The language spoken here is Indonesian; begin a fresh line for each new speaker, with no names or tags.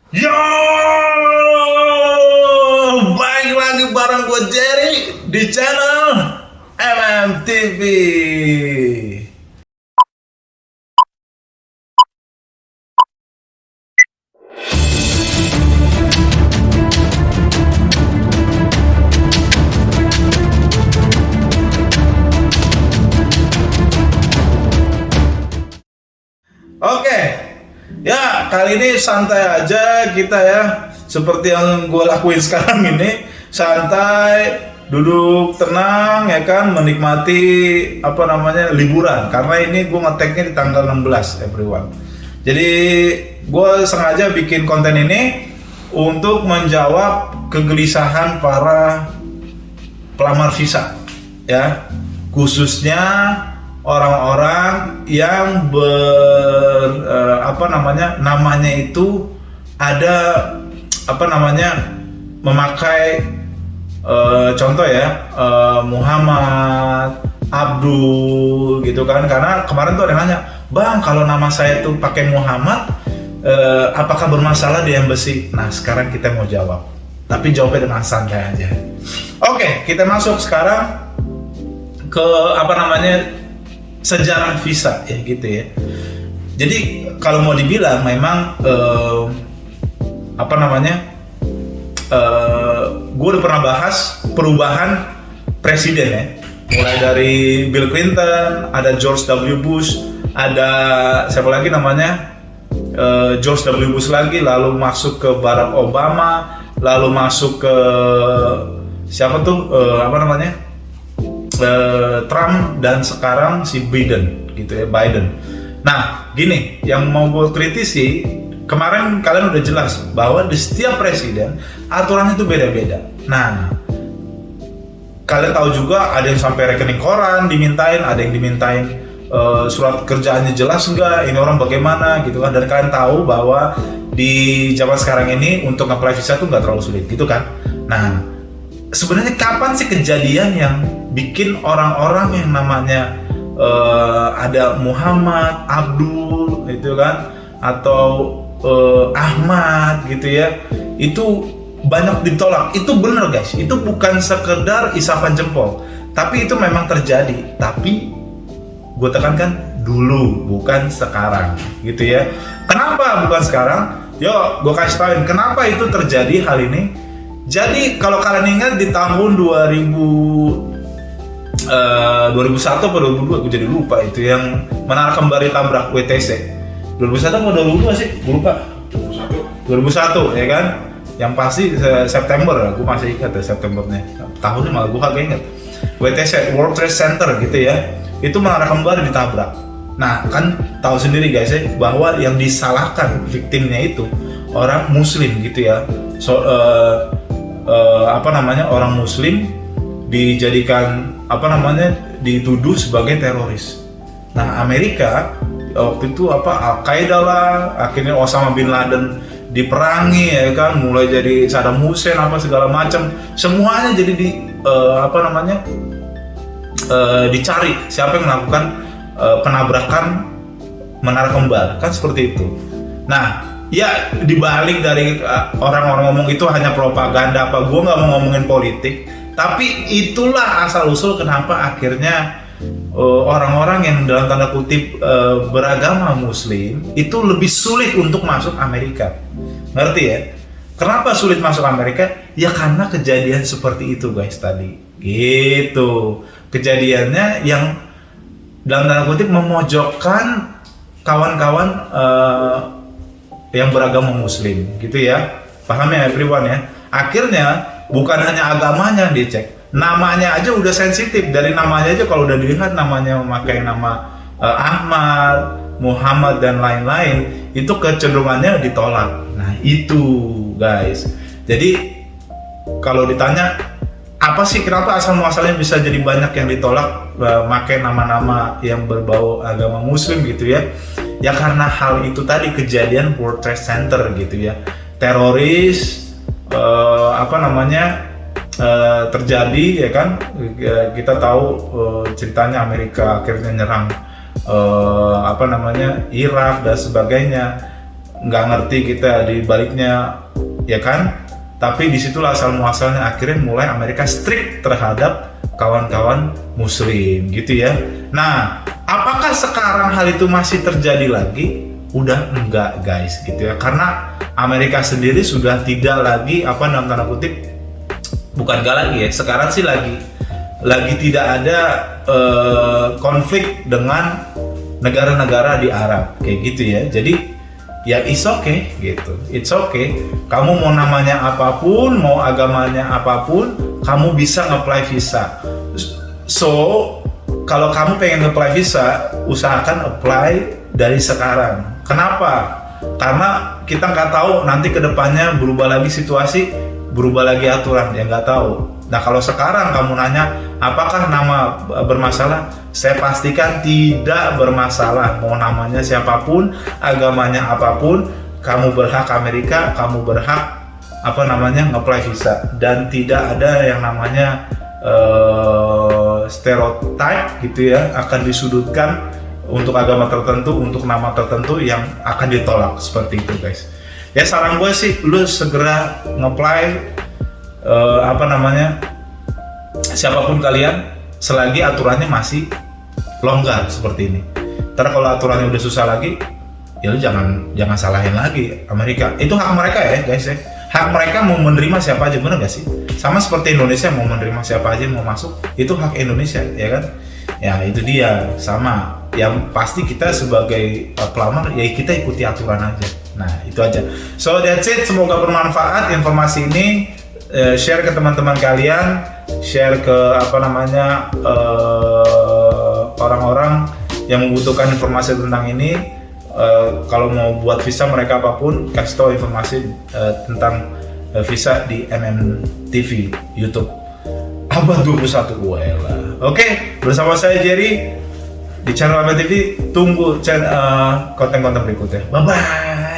Yo, baik lagi bareng gue Jerry di channel MMTV. Oke, ya kali ini santai aja kita ya. Seperti yang gue lakuin sekarang ini, santai, duduk tenang ya kan, menikmati liburan. Karena ini gue ngeteknya di tanggal 16 everyone. Jadi gue sengaja bikin konten ini untuk menjawab kegelisahan para pelamar visa ya, khususnya orang-orang yang namanya itu ada memakai contoh ya, Muhammad, Abdul gitu kan. Karena kemarin tuh ada yang nanya, "Bang, kalau nama saya tuh pakai Muhammad, apakah bermasalah di embassy?" Nah, sekarang kita mau jawab. Tapi jawabnya dengan santai aja. Oke, kita masuk sekarang ke sejarah visa ya gitu ya. Jadi kalau mau dibilang memang gue udah pernah bahas perubahan presiden ya. Mulai dari Bill Clinton, ada George W. Bush, ada siapa lagi namanya, George W. Bush lagi, lalu masuk ke Barack Obama, lalu masuk ke siapa tuh Trump, dan sekarang si Biden gitu ya, Biden. Nah gini, yang mau gue kritisi, kemarin kalian udah jelas bahwa di setiap presiden aturannya itu beda-beda. Nah kalian tahu juga ada yang sampai rekening koran dimintain, ada yang dimintain surat kerjaannya jelas enggak, ini orang bagaimana gitu kan. Dan kalian tahu bahwa di zaman sekarang ini untuk apply visa tuh nggak terlalu sulit gitu kan. Nah sebenarnya kapan sih kejadian yang bikin orang-orang yang namanya ada Muhammad, Abdul gitu kan, atau Ahmad gitu ya, itu banyak ditolak? Itu bener guys, itu bukan sekedar isapan jempol, tapi itu memang terjadi. Tapi gue tekankan dulu, bukan sekarang gitu ya. Kenapa bukan sekarang? Yo, gue kasih tauin kenapa itu terjadi hal ini. Jadi kalau kalian ingat di tahun 2001 atau 2002, aku jadi lupa, itu yang Menara Kembar ditabrak WTC. 2001 atau 2002 sih, gue lupa. 2001 ya kan. Yang pasti September, aku masih ingat ya Septembernya. Tahunnya malah gue kagak ingat. WTC, World Trade Center gitu ya. Itu Menara Kembar ditabrak. Nah kan tahu sendiri guys ya, bahwa yang disalahkan victimnya itu orang Muslim gitu ya. Orang Muslim dijadikan dituduh sebagai teroris. Nah Amerika waktu itu Al-Qaeda lah, akhirnya Osama bin Laden diperangi ya kan, mulai jadi Saddam Hussein segala macam, semuanya jadi dicari siapa yang melakukan penabrakan Menara Kembar kan, seperti itu. Nah ya dibalik dari orang-orang ngomong itu hanya propaganda gue nggak mau ngomongin politik, tapi itulah asal usul kenapa akhirnya orang-orang yang dalam tanda kutip beragama Muslim itu lebih sulit untuk masuk Amerika. Ngerti ya? Kenapa sulit masuk Amerika? Ya karena kejadian seperti itu guys tadi. Gitu. Kejadiannya yang dalam tanda kutip memojokkan kawan-kawan yang beragama Muslim gitu ya. Paham ya everyone ya? Akhirnya bukan hanya agamanya yang dicek, namanya aja udah sensitif. Dari namanya aja kalau udah dilihat namanya memakai nama Ahmad, Muhammad dan lain-lain, itu kecenderungannya ditolak. Nah itu guys. Jadi kalau ditanya apa sih kenapa asal muasalnya bisa jadi banyak yang ditolak pakai nama-nama yang berbau agama Muslim gitu ya? Ya karena hal itu tadi, kejadian World Trade Center gitu ya, teroris terjadi ya kan. Kita tahu ceritanya Amerika akhirnya nyerang Irak dan sebagainya. nggak ngerti kita di baliknya, ya kan? Tapi disitulah asal muasalnya akhirnya mulai Amerika strict terhadap kawan-kawan Muslim gitu ya. Nah, apakah sekarang hal itu masih terjadi lagi? Udah enggak guys gitu ya, karena Amerika sendiri sudah tidak lagi dalam tanda kutip, bukan enggak lagi ya, sekarang sih lagi tidak ada konflik dengan negara-negara di Arab kayak gitu ya. Jadi ya it's okay gitu, it's okay. Kamu mau namanya apapun, mau agamanya apapun, kamu bisa nge-apply visa. So kalau kamu pengen nge-apply visa, usahakan apply dari sekarang. Kenapa? Karena kita nggak tahu nanti kedepannya berubah lagi situasi, berubah lagi aturan, ya nggak tahu. Nah kalau sekarang kamu nanya apakah nama bermasalah, saya pastikan tidak bermasalah. Mau namanya siapapun, agamanya apapun, kamu berhak Amerika, kamu berhak nge-apply visa, dan tidak ada yang namanya stereotype gitu ya, akan disudutkan untuk agama tertentu, untuk nama tertentu yang akan ditolak seperti itu guys. Ya saran gue sih, lu segera nge-apply siapapun kalian, selagi aturannya masih longgar seperti ini. Ntar kalau aturannya udah susah lagi, ya lu jangan salahin lagi Amerika. Itu hak mereka ya guys ya. Hak mereka mau menerima siapa aja, bener gak sih? Sama seperti Indonesia mau menerima siapa aja mau masuk, itu hak Indonesia ya kan? Ya itu dia, sama. Yang pasti kita sebagai pelamar ya kita ikuti aturan aja. Nah itu aja. So that's it, semoga bermanfaat informasi ini. Share ke teman-teman kalian, share ke orang-orang yang membutuhkan informasi tentang ini. Kalau mau buat visa mereka apapun, kasih tahu informasi tentang visa di MMTV YouTube Abad 21 UELA. Oke, bersama saya Jerry di channel MMTV. Tunggu konten-konten berikutnya. Bye bye.